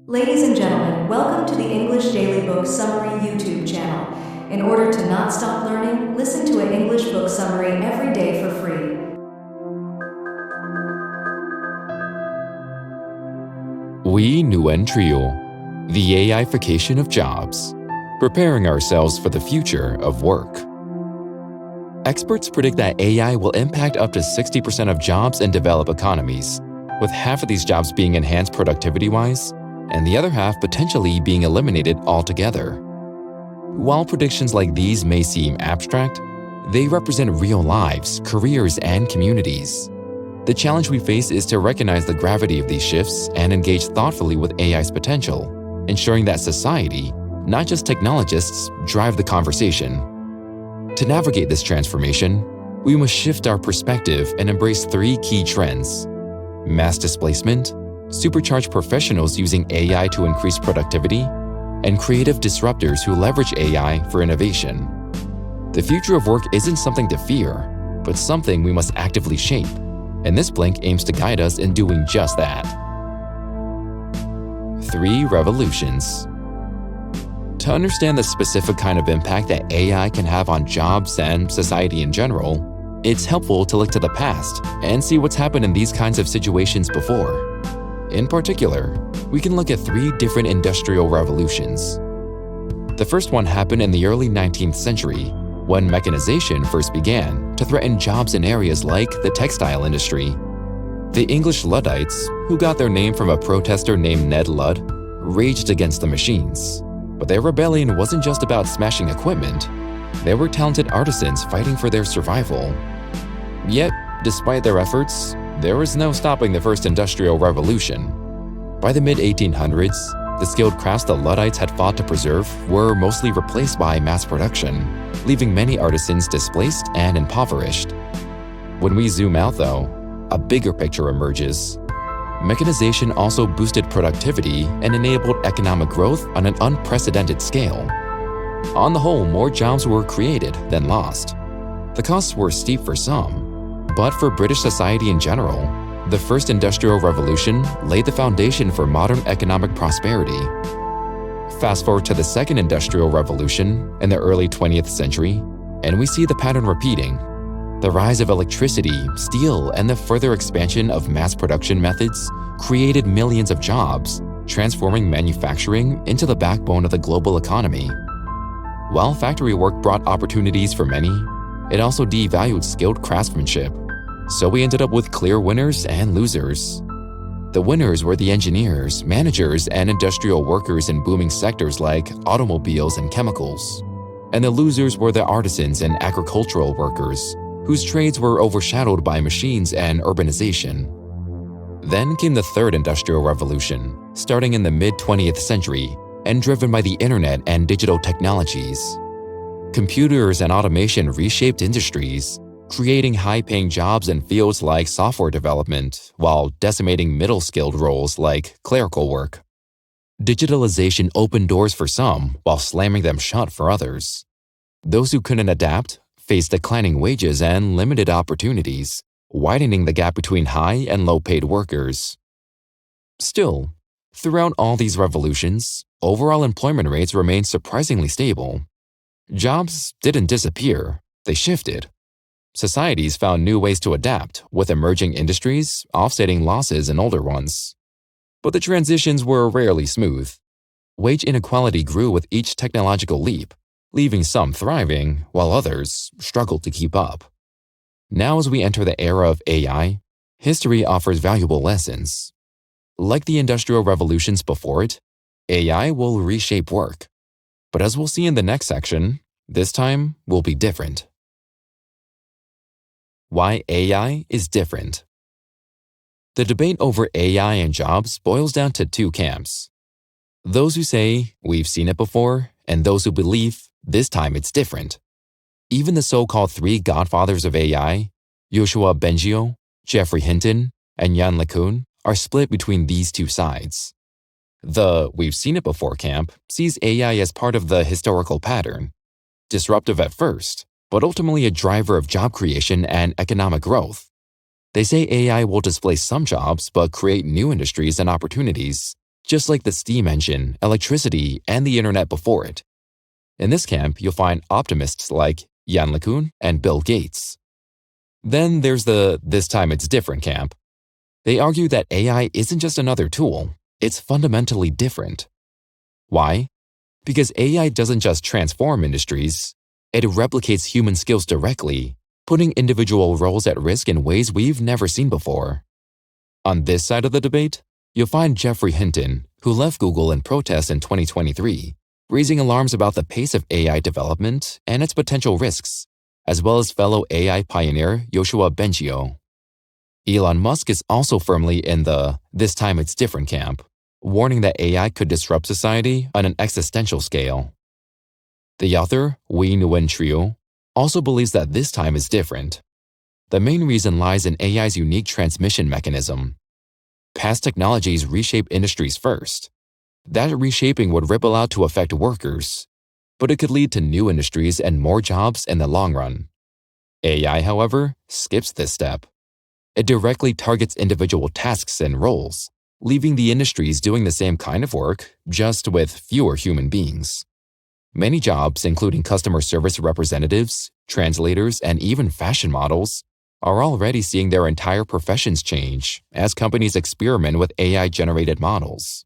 Ladies and gentlemen, welcome to the English Daily Book Summary YouTube channel. In order to not stop learning, listen to an English book summary every day for free. We Nguyen Trio, the AI-fication of Jobs, preparing ourselves for the future of work. Experts predict that AI will impact up to 60% of jobs in developed economies, with half of these jobs being enhanced productivity-wise, and the other half potentially being eliminated altogether. While predictions like these may seem abstract, they represent real lives, careers, and communities. The challenge we face is to recognize the gravity of these shifts and engage thoughtfully with AI's potential, ensuring that society, not just technologists, drive the conversation. To navigate this transformation, we must shift our perspective and embrace three key trends: mass displacement, supercharged professionals using AI to increase productivity, and creative disruptors who leverage AI for innovation. The future of work isn't something to fear, but something we must actively shape, and this blink aims to guide us in doing just that. 3 revolutions. To understand the specific kind of impact that AI can have on jobs and society in general, it's helpful to look to the past and see what's happened in these kinds of situations before. In particular, we can look at 3 different industrial revolutions. The first one happened in the early 19th century, when mechanization first began to threaten jobs in areas like the textile industry. The English Luddites, who got their name from a protester named Ned Ludd, raged against the machines. But their rebellion wasn't just about smashing equipment. They were talented artisans fighting for their survival. Yet, despite their efforts, there was no stopping the first industrial revolution. By the mid-1800s, the skilled crafts the Luddites had fought to preserve were mostly replaced by mass production, leaving many artisans displaced and impoverished. When we zoom out, though, a bigger picture emerges. Mechanization also boosted productivity and enabled economic growth on an unprecedented scale. On the whole, more jobs were created than lost. The costs were steep for some, but for British society in general, the first industrial revolution laid the foundation for modern economic prosperity. Fast forward to the second industrial revolution in the early 20th century, and we see the pattern repeating. The rise of electricity, steel, and the further expansion of mass production methods created millions of jobs, transforming manufacturing into the backbone of the global economy. While factory work brought opportunities for many, it also devalued skilled craftsmanship. So we ended up with clear winners and losers. The winners were the engineers, managers, and industrial workers in booming sectors like automobiles and chemicals. And the losers were the artisans and agricultural workers, whose trades were overshadowed by machines and urbanization. Then came the third industrial revolution, starting in the mid-20th century and driven by the internet and digital technologies. Computers and automation reshaped industries, creating high-paying jobs in fields like software development while decimating middle-skilled roles like clerical work. Digitalization opened doors for some while slamming them shut for others. Those who couldn't adapt faced declining wages and limited opportunities, widening the gap between high and low-paid workers. Still, throughout all these revolutions, overall employment rates remained surprisingly stable. Jobs didn't disappear, they shifted. Societies found new ways to adapt, with emerging industries offsetting losses in older ones. But the transitions were rarely smooth. Wage inequality grew with each technological leap, leaving some thriving while others struggled to keep up. Now, as we enter the era of AI, history offers valuable lessons. Like the industrial revolutions before it, AI will reshape work. But as we'll see in the next section, this time will be different. Why AI is different. The debate over AI and jobs boils down to 2 camps. Those who say, we've seen it before, and those who believe, this time it's different. Even the so-called 3 godfathers of AI, Yoshua Bengio, Geoffrey Hinton, and Yann LeCun, are split between these 2 sides. The we've seen it before camp sees AI as part of the historical pattern, disruptive at first, but ultimately a driver of job creation and economic growth. They say AI will displace some jobs but create new industries and opportunities, just like the steam engine, electricity, and the internet before it. In this camp, you'll find optimists like Jan LeCun and Bill Gates. Then there's the "this time it's different" camp. They argue that AI isn't just another tool, it's fundamentally different. Why? Because AI doesn't just transform industries, it replicates human skills directly, putting individual roles at risk in ways we've never seen before. On this side of the debate, you'll find Geoffrey Hinton, who left Google in protest in 2023, raising alarms about the pace of AI development and its potential risks, as well as fellow AI pioneer Yoshua Bengio. Elon Musk is also firmly in the "this time it's different" camp, warning that AI could disrupt society on an existential scale. The author, Wei Nguyen Trio, also believes that this time is different. The main reason lies in AI's unique transmission mechanism. Past technologies reshape industries first. That reshaping would ripple out to affect workers, but it could lead to new industries and more jobs in the long run. AI, however, skips this step. It directly targets individual tasks and roles, leaving the industries doing the same kind of work, just with fewer human beings. Many jobs, including customer service representatives, translators, and even fashion models, are already seeing their entire professions change as companies experiment with AI-generated models.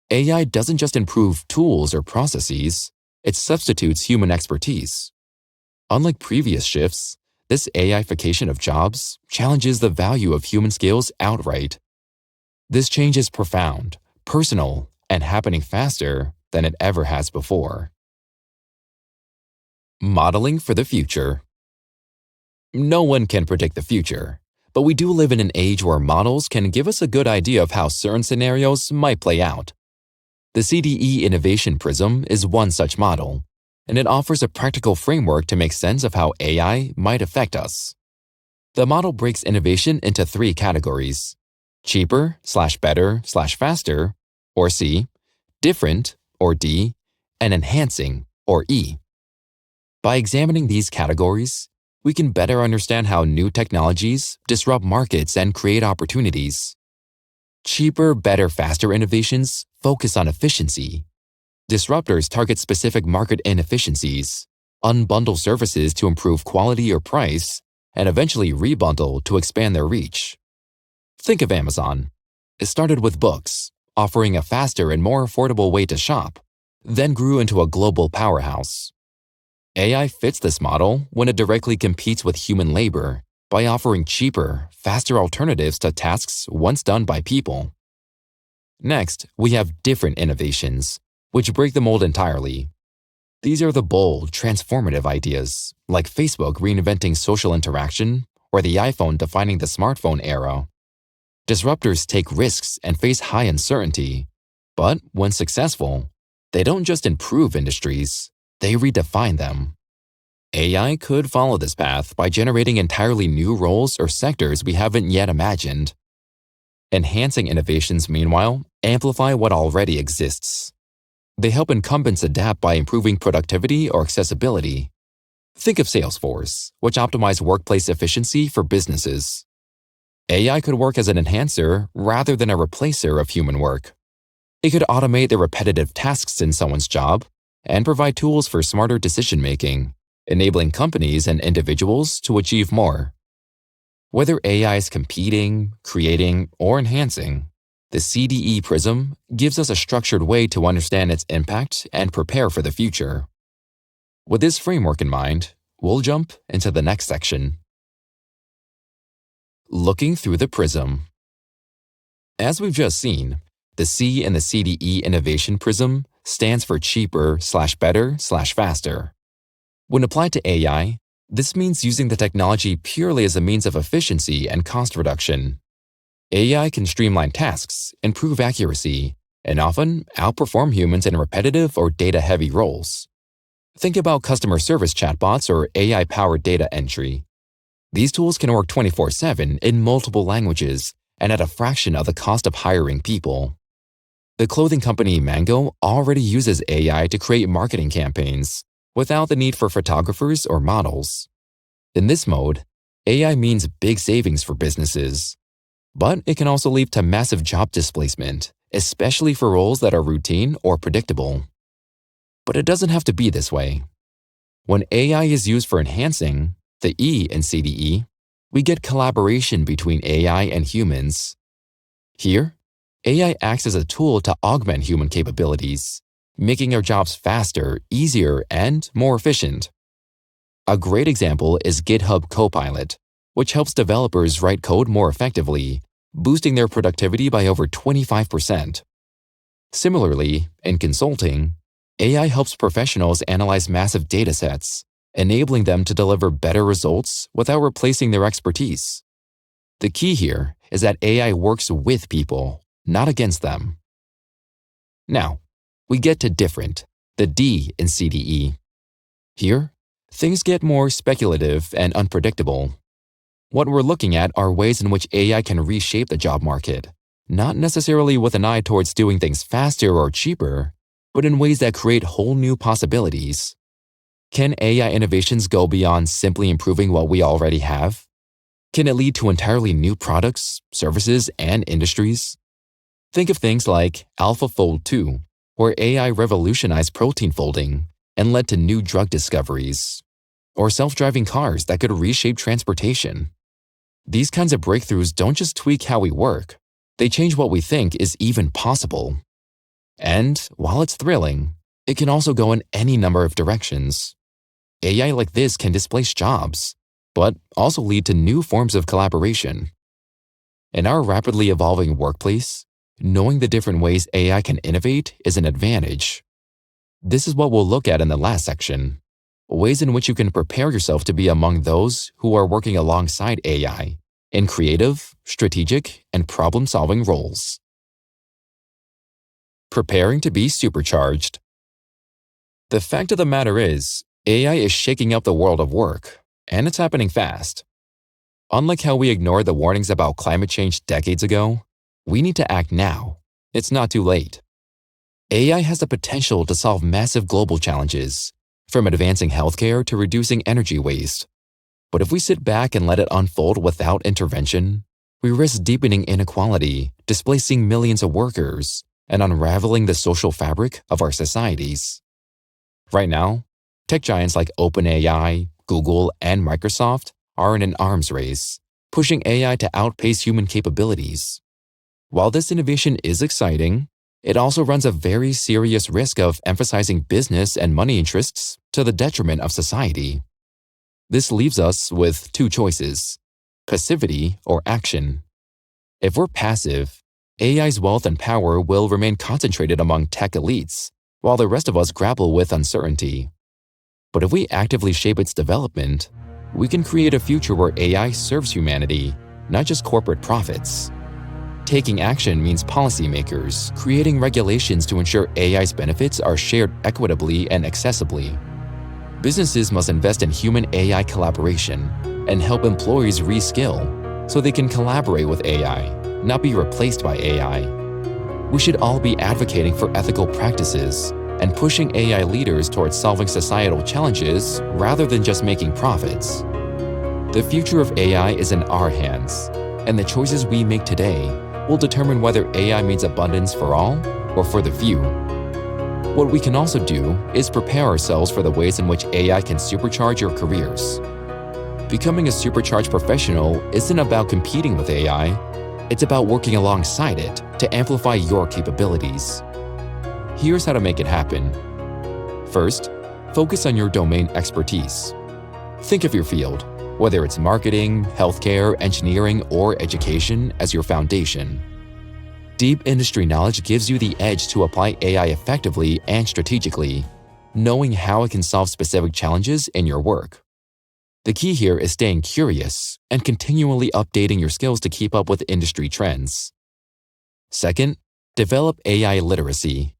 AI doesn't just improve tools or processes, it substitutes human expertise. Unlike previous shifts, this AI-fication of jobs challenges the value of human skills outright. This change is profound, personal, and happening faster than it ever has before. Modeling for the future. No one can predict the future, but we do live in an age where models can give us a good idea of how certain scenarios might play out. The CDE Innovation Prism is one such model, and it offers a practical framework to make sense of how AI might affect us. The model breaks innovation into three categories: cheaper/better/faster, or C, different, or D, and enhancing, or E. By examining these categories, we can better understand how new technologies disrupt markets and create opportunities. Cheaper, better, faster innovations focus on efficiency. Disruptors target specific market inefficiencies, unbundle services to improve quality or price, and eventually rebundle to expand their reach. Think of Amazon. It started with books, offering a faster and more affordable way to shop, then grew into a global powerhouse. AI fits this model when it directly competes with human labor by offering cheaper, faster alternatives to tasks once done by people. Next, we have different innovations, which break the mold entirely. These are the bold, transformative ideas, like Facebook reinventing social interaction or the iPhone defining the smartphone era. Disruptors take risks and face high uncertainty, but when successful, they don't just improve industries, they redefine them. AI could follow this path by generating entirely new roles or sectors we haven't yet imagined. Enhancing innovations, meanwhile, amplify what already exists. They help incumbents adapt by improving productivity or accessibility. Think of Salesforce, which optimizes workplace efficiency for businesses. AI could work as an enhancer rather than a replacer of human work. It could automate the repetitive tasks in someone's job and provide tools for smarter decision-making, enabling companies and individuals to achieve more. Whether AI is competing, creating, or enhancing, the CDE Prism gives us a structured way to understand its impact and prepare for the future. With this framework in mind, we'll jump into the next section. Looking through the prism. As we've just seen, the C in the CDE Innovation Prism stands for cheaper/better/faster. When applied to AI, this means using the technology purely as a means of efficiency and cost reduction. AI can streamline tasks, improve accuracy, and often outperform humans in repetitive or data-heavy roles. Think about customer service chatbots or AI-powered data entry. These tools can work 24/7 in multiple languages and at a fraction of the cost of hiring people. The clothing company Mango already uses AI to create marketing campaigns without the need for photographers or models. In this mode, AI means big savings for businesses. But it can also lead to massive job displacement especially for roles that are routine or predictable. But it doesn't have to be this way. When AI is used for enhancing, the E in CDE, we get collaboration between AI and humans. Here, AI acts as a tool to augment human capabilities, making our jobs faster, easier, and more efficient. A great example is GitHub Copilot, which helps developers write code more effectively, boosting their productivity by over 25%. Similarly, in consulting, AI helps professionals analyze massive datasets, enabling them to deliver better results without replacing their expertise. The key here is that AI works with people, not against them. Now, we get to different, the D in CDE. Here, things get more speculative and unpredictable. What we're looking at are ways in which AI can reshape the job market, not necessarily with an eye towards doing things faster or cheaper, but in ways that create whole new possibilities. Can AI innovations go beyond simply improving what we already have? Can it lead to entirely new products, services, and industries? Think of things like AlphaFold 2, where AI revolutionized protein folding and led to new drug discoveries, or self-driving cars that could reshape transportation. These kinds of breakthroughs don't just tweak how we work, they change what we think is even possible. And while it's thrilling, it can also go in any number of directions. AI like this can displace jobs, but also lead to new forms of collaboration. In our rapidly evolving workplace, knowing the different ways AI can innovate is an advantage. This is what we'll look at in the last section, ways in which you can prepare yourself to be among those who are working alongside AI in creative, strategic, and problem-solving roles. Preparing to be supercharged. The fact of the matter is, AI is shaking up the world of work, and it's happening fast. Unlike how we ignored the warnings about climate change decades ago, we need to act now. It's not too late. AI has the potential to solve massive global challenges, from advancing healthcare to reducing energy waste. But if we sit back and let it unfold without intervention, we risk deepening inequality, displacing millions of workers, and unraveling the social fabric of our societies. Right now, tech giants like OpenAI, Google, and Microsoft are in an arms race, pushing AI to outpace human capabilities. While this innovation is exciting, it also runs a very serious risk of emphasizing business and money interests to the detriment of society. This leaves us with two choices: passivity or action. If we're passive, AI's wealth and power will remain concentrated among tech elites, while the rest of us grapple with uncertainty. But if we actively shape its development, we can create a future where AI serves humanity, not just corporate profits. Taking action means policymakers creating regulations to ensure AI's benefits are shared equitably and accessibly. Businesses must invest in human-AI collaboration and help employees reskill so they can collaborate with AI, not be replaced by AI. We should all be advocating for ethical practices and pushing AI leaders towards solving societal challenges rather than just making profits. The future of AI is in our hands, and the choices we make today will determine whether AI means abundance for all or for the few. What we can also do is prepare ourselves for the ways in which AI can supercharge your careers. Becoming a supercharged professional isn't about competing with AI, it's about working alongside it to amplify your capabilities. Here's how to make it happen. First, focus on your domain expertise. Think of your field, whether it's marketing, healthcare, engineering, or education, as your foundation. Deep industry knowledge gives you the edge to apply AI effectively and strategically, knowing how it can solve specific challenges in your work. The key here is staying curious and continually updating your skills to keep up with industry trends. Second, develop AI literacy.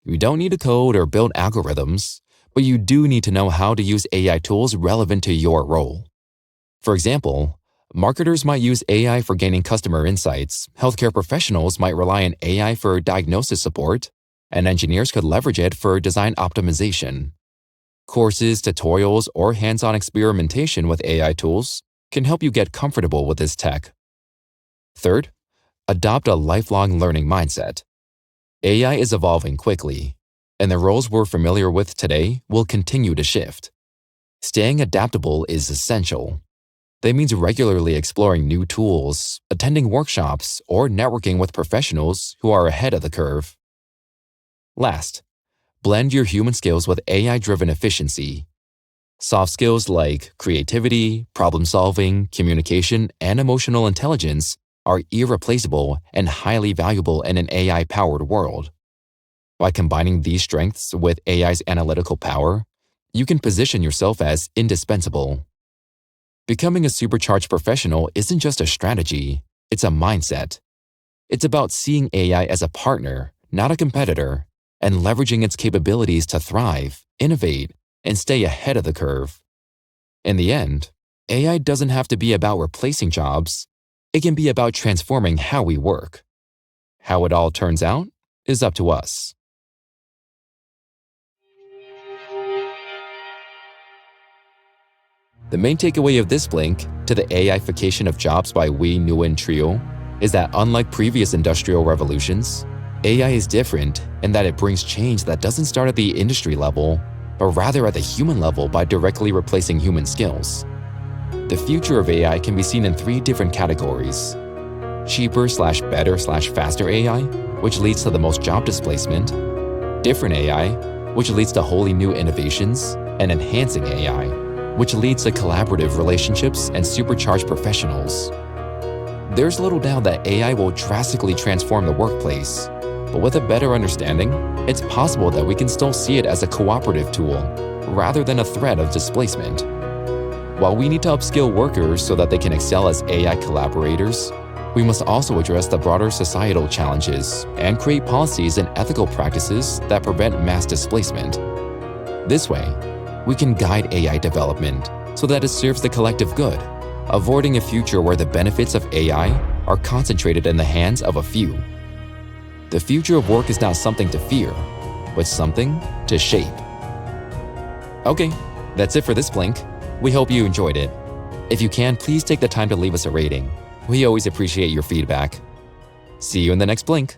You don't need to code or build algorithms, but you do need to know how to use AI tools relevant to your role. For example, marketers might use AI for gaining customer insights, healthcare professionals might rely on AI for diagnosis support, and engineers could leverage it for design optimization. Courses, tutorials, or hands-on experimentation with AI tools can help you get comfortable with this tech. Third, adopt a lifelong learning mindset. AI is evolving quickly, and the roles we're familiar with today will continue to shift. Staying adaptable is essential. That means regularly exploring new tools, attending workshops, or networking with professionals who are ahead of the curve. Last, blend your human skills with AI-driven efficiency. Soft skills like creativity, problem-solving, communication, and emotional intelligence are irreplaceable and highly valuable in an AI-powered world. By combining these strengths with AI's analytical power, you can position yourself as indispensable. Becoming a supercharged professional isn't just a strategy, it's a mindset. It's about seeing AI as a partner, not a competitor, and leveraging its capabilities to thrive, innovate, and stay ahead of the curve. In the end, AI doesn't have to be about replacing jobs. It can be about transforming how we work. How it all turns out is up to us. The main takeaway of this link to the AI-fication of Jobs by Wei Nguyen Trio is that unlike previous industrial revolutions, AI is different in that it brings change that doesn't start at the industry level, but rather at the human level by directly replacing human skills. The future of AI can be seen in 3 different categories: cheaper/better/faster AI, which leads to the most job displacement; different AI, which leads to wholly new innovations; and enhancing AI, which leads to collaborative relationships and supercharged professionals. There's little doubt that AI will drastically transform the workplace, but with a better understanding, it's possible that we can still see it as a cooperative tool rather than a threat of displacement. While we need to upskill workers so that they can excel as AI collaborators, we must also address the broader societal challenges and create policies and ethical practices that prevent mass displacement. This way, we can guide AI development so that it serves the collective good, avoiding a future where the benefits of AI are concentrated in the hands of a few. The future of work is not something to fear, but something to shape. Okay, that's it for this Blink. We hope you enjoyed it. If you can, please take the time to leave us a rating. We always appreciate your feedback. See you in the next Blink.